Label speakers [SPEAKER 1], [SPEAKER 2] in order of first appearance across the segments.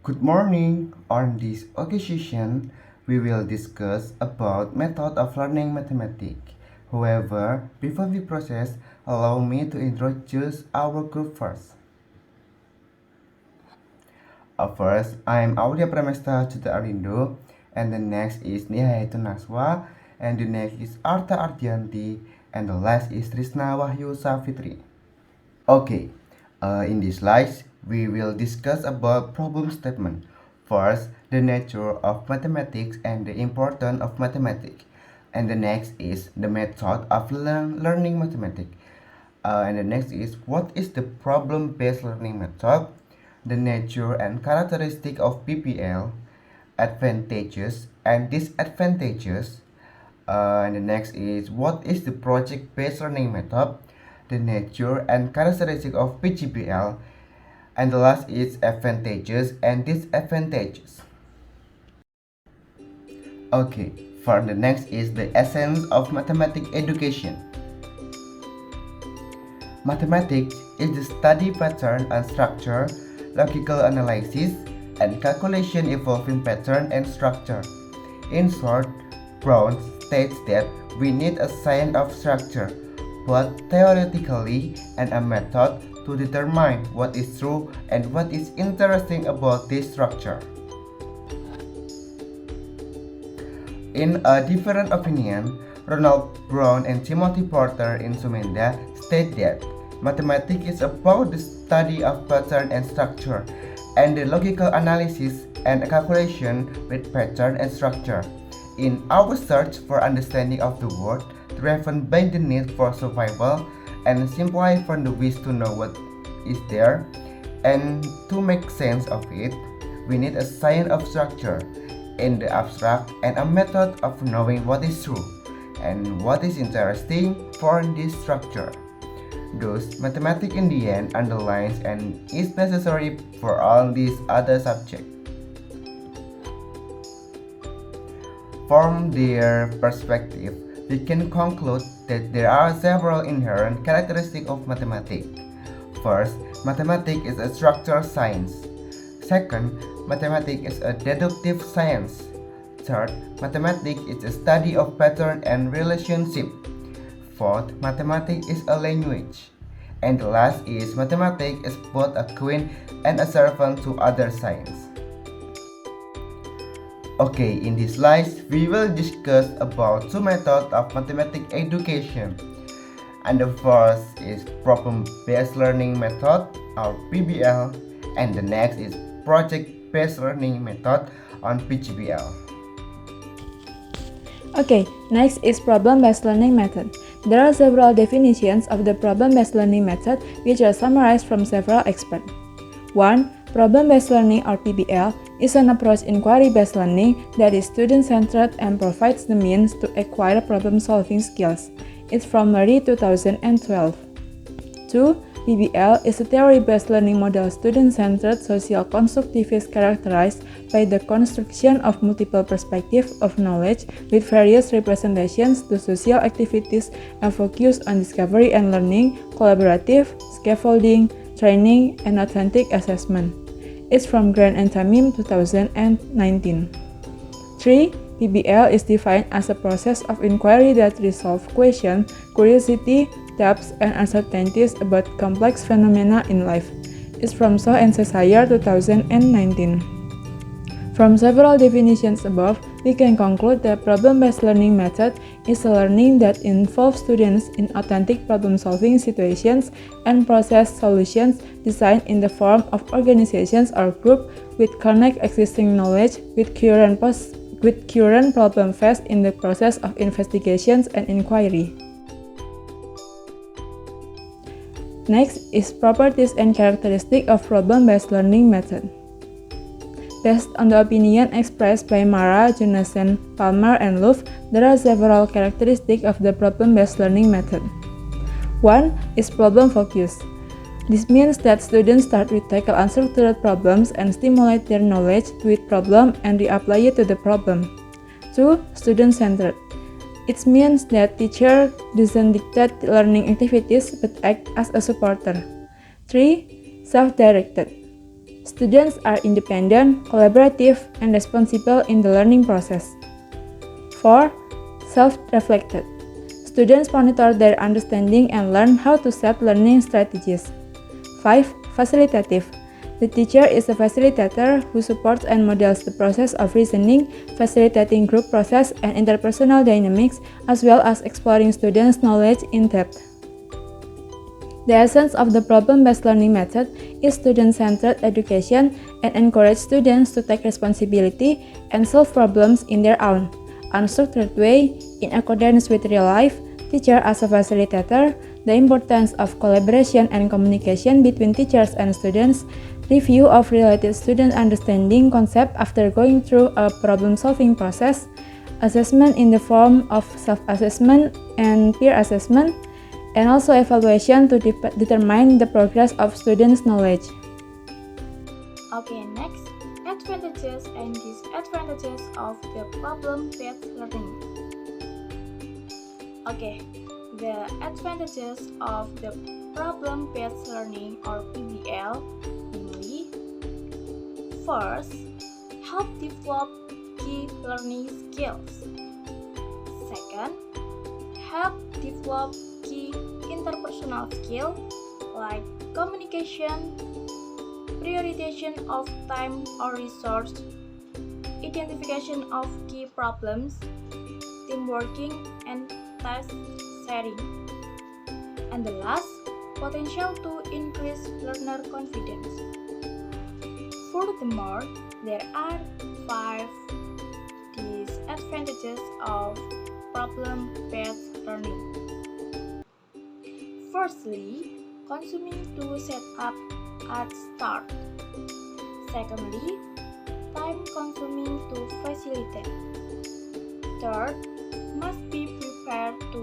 [SPEAKER 1] Good morning. On this occasion, we will discuss about method of learning mathematics. However, before we proceed, allow me to introduce our group first. First, I'm Aulia Pramesta Cita Arindo, and the next is Nia Naswa, and the next is Arta Ardianti, and the last is Trisna Wahyu Safitri. Okay, in this slides, we will discuss about problem statement. First, the nature of mathematics and the importance of mathematics. And the next is the method of learning mathematics. And the next is what is the problem-based learning method, the nature and characteristic of PPL, advantages and disadvantages, and the next is what is the project-based learning method, the nature and characteristic of PGPL, and the last is advantages and disadvantages. Okay, for the next is the essence of mathematics education. Mathematics is the study pattern and structure, logical analysis, and calculation involving pattern and structure. In short, Brown states that we need a science of structure, both theoretically and a method to determine what is true and what is interesting about this structure. In a different opinion, Ronald Brown and Timothy Porter in Sumenda state that mathematics is about the study of pattern and structure, and the logical analysis and calculation with pattern and structure. In our search for understanding of the world, driven by the need for survival and simply from the wish to know what is there, and to make sense of it, we need a science of structure in the abstract and a method of knowing what is true and what is interesting for this structure. Thus, mathematics in the end underlines and is necessary for all these other subjects. From their perspective, we can conclude that there are several inherent characteristics of mathematics. First, mathematics is a structural science. Second, mathematics is a deductive science. Third, mathematics is a study of pattern and relationship. Fourth, mathematics is a language. And the last is mathematics is both a queen and a servant to other science. Okay, in this slides, we will discuss about two methods of mathematics education. And the first is problem-based learning method, or PBL, and the next is project-based learning method on PGBL.
[SPEAKER 2] Okay, next is problem-based learning method. There are several definitions of the problem-based learning method which are summarized from several experts. 1. Problem-based learning or PBL is an approach inquiry-based learning that is student-centered and provides the means to acquire problem-solving skills. It's from Murray 2012. 2. PBL is a theory-based learning model student-centered social constructivist characterized by the construction of multiple perspectives of knowledge with various representations to social activities and focus on discovery and learning, collaborative, scaffolding, training, and authentic assessment. It's from Grant and Tamim 2019. 3. PBL is defined as a process of inquiry that resolves questions, curiosity, doubts, and uncertainties about complex phenomena in life. It's from Shaw and Cesare 2019. From several definitions above, we can conclude that problem-based learning method is a learning that involves students in authentic problem-solving situations and process solutions designed in the form of organizations or groups which connect existing knowledge with current problem faced in the process of investigations and inquiry. Next is properties and characteristics of problem-based learning method. Based on the opinion expressed by Mara, Jonathan, Palmer, and Luft, there are several characteristics of the problem-based learning method. 1 is problem focus. This means that students start with tackle unstructured problems and stimulate their knowledge with problem and reapply it to the problem. 2. Student-centered. It means that teacher doesn't dictate learning activities but act as a supporter. 3. Self-directed. Students are independent, collaborative, and responsible in the learning process. 4. Self-reflected. Students monitor their understanding and learn how to set learning strategies. 5. Facilitative. The teacher is a facilitator who supports and models the process of reasoning, facilitating group process and interpersonal dynamics, as well as exploring students' knowledge in depth. The essence of the problem-based learning method is student-centered education and encourage students to take responsibility and solve problems in their own, unstructured way, in accordance with real life, teacher as a facilitator, the importance of collaboration and communication between teachers and students, review of related student understanding concept after going through a problem-solving process, assessment in the form of self-assessment and peer assessment, and also evaluation to determine the progress of students' knowledge.
[SPEAKER 3] Okay, next, advantages and disadvantages of the problem-based learning. Okay, the advantages of the problem-based learning or PBL, namely, first, help develop key learning skills. Second, help develop key interpersonal skills like communication, prioritization of time or resource, identification of key problems, teamworking, and task sharing. And the last, potential to increase learner confidence. Furthermore, there are 5 disadvantages of problem-based learning. Firstly, consuming to set up at start. Secondly, time consuming to facilitate. Third, must be prepared to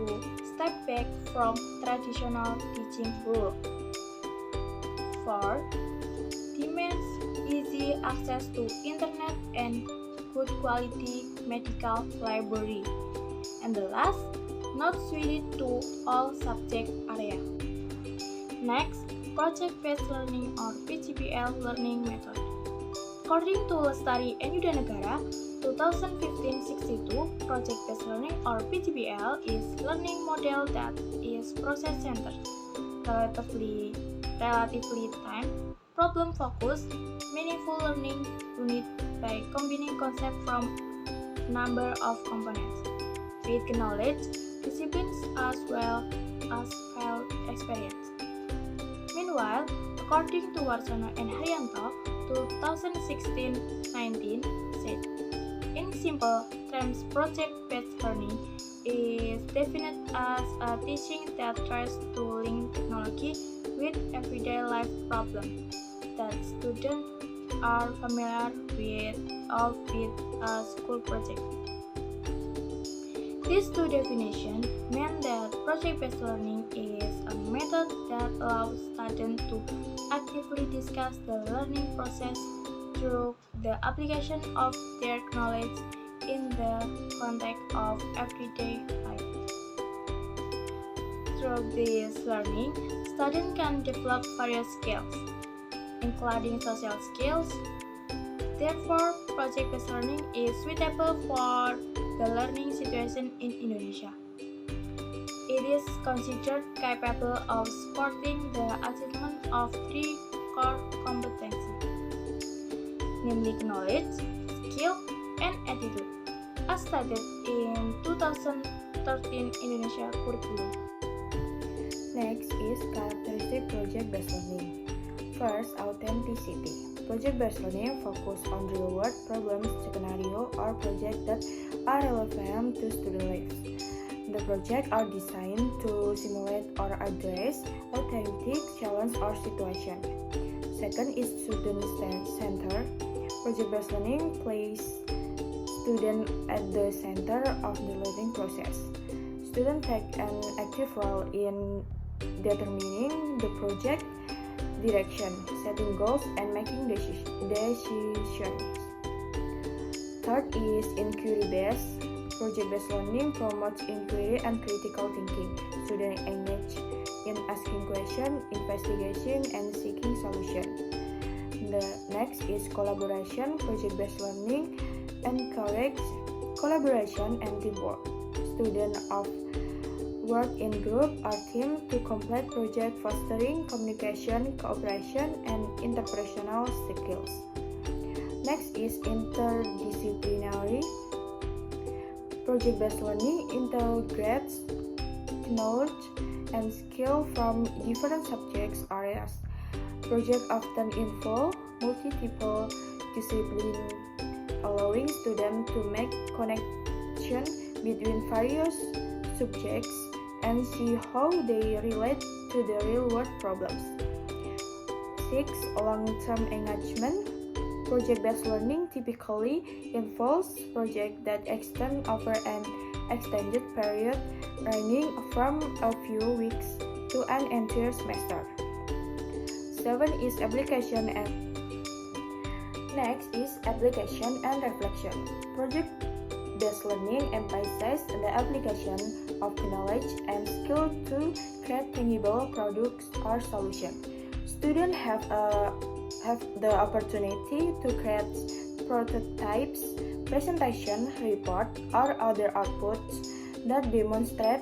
[SPEAKER 3] step back from traditional teaching rule. Fourth, demands easy access to internet and good quality medical library. And the last, not suited to all subject area. Next, project-based learning or PGBL learning method. According to Lestari and Yudanegara, 2015-62, project-based learning or PGBL is learning model that is process-centered, relatively time, problem-focused, meaningful learning unit by combining concepts from number of components with knowledge, disciplines as well as felt experience. Meanwhile, according to Warsono and Haryanto, 2016-19 said, in simple terms, project-based learning is defined as a teaching that tries to link technology with everyday life problems that students are familiar with or with a school project. These two definitions mean that project-based learning is a method that allows students to actively discuss the learning process through the application of their knowledge in the context of everyday life. Through this learning, students can develop various skills, including social skills. Therefore, project-based learning is suitable for the learning situation in Indonesia. It is considered capable of supporting the achievement of 3 core competencies, namely knowledge, skill, and attitude, as stated in 2013 Indonesia curriculum.
[SPEAKER 2] Next is characteristic project-based learning. First, authenticity. Project-based learning focus on real-world problems, scenario, or projects that are relevant to student lives. The projects are designed to simulate or address authentic challenge or situation. Second is student-centered. Project-based learning places students at the center of the learning process. Students take an active role in determining the project direction, setting goals, and making decisions. Third is inquiry-based. Project-based learning promotes inquiry and critical thinking. Students engage in asking questions, investigation, and seeking solutions.
[SPEAKER 4] The next is collaboration. Project-based learning encourages collaboration and teamwork. Students of work in group or team to complete project, fostering communication, cooperation, and interpersonal skills. Next is interdisciplinary. Project-based learning integrates knowledge and skill from different subjects areas. Projects often involve multiple disciplines, allowing students to make connections between various subjects and see how they relate to the real-world problems. 6. Long-term engagement. Project-based learning typically involves projects that extend over an extended period, ranging from a few weeks to an entire semester. 7 is application and next is application and reflection. Project-based learning emphasizes the application of knowledge and skill to create tangible products or solutions. Students have the opportunity to create prototypes, presentation, report, or other outputs that demonstrate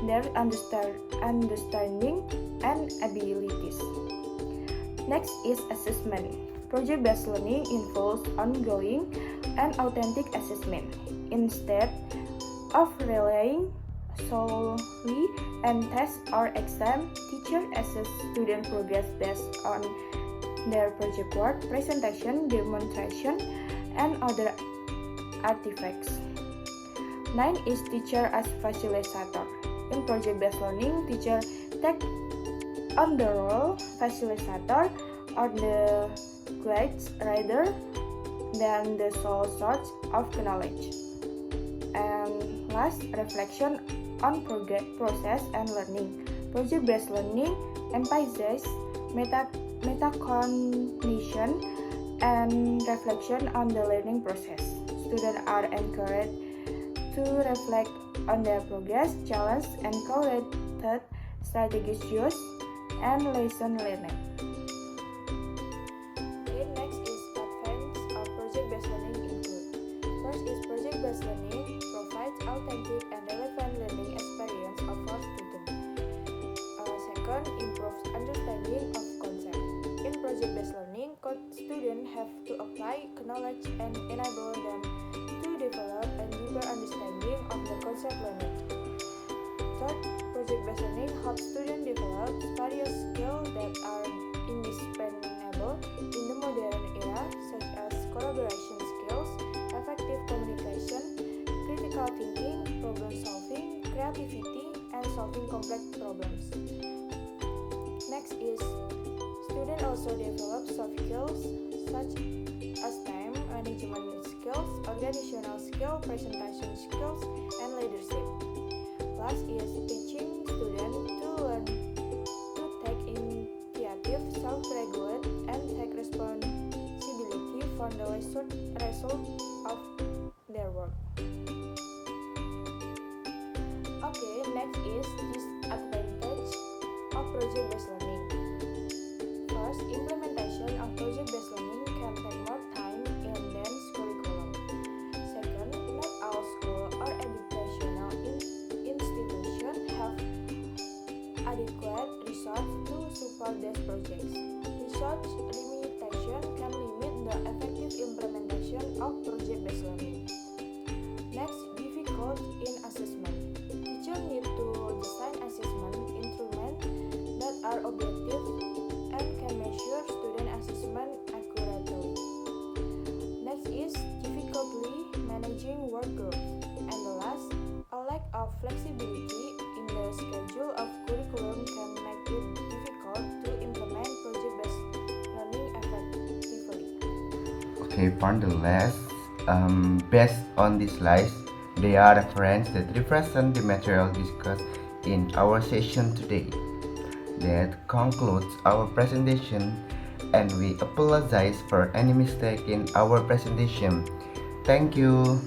[SPEAKER 4] their understanding and abilities. Next is assessment. Project-based learning involves ongoing and authentic assessment. Instead of relying solely on tests or exams, teachers assess student progress based on their project work, presentation, demonstration, and other artifacts. 9 is teacher as facilitator. In project-based learning, teacher take on the role facilitator or the guides rather than the sole source of knowledge. And last, reflection on process and learning. Project-based learning emphasizes metacognition and reflection on the learning process. Students are encouraged to reflect on their progress, challenge, and corrected strategies used, and lesson learned. Okay, next is advantages of project-based learning include. First is project-based learning provides authentic and relevant learning experience for students. Second, improves understanding of concepts. In project-based learning, students have to apply knowledge and enable them to develop a deeper understanding of the concept learned. Third, project-based learning helps students develop various skills that are indispensable in the modern era, such as collaboration skills, effective communication, critical thinking, problem solving, creativity, and solving complex problems. Next is students also develop soft skills such as time management skills, organizational skills, presentation skills, and leadership. Last is teaching students to learn to take initiative, self-regulate, and take responsibility for the result of their work. Okay, next is disadvantage of project-based learning. First, implementation of project-based learning can take more time in dense curriculum. Second, not all schools or educational institutions have adequate resources to support these projects. Resource limitation can limit the effective implementation of project-based learning. Next, difficulty in assessment. Teachers need to design assessment instruments that are objective and can measure student assessment accurately. Next is difficulty managing work groups. And the last, a lack of flexibility in the schedule of curriculum can make it difficult to implement project-based learning effectively.
[SPEAKER 1] Okay, for the last, based on these slides, they are references that represent the material discussed in our session today. That concludes our presentation, and we apologize for any mistake in our presentation. Thank you.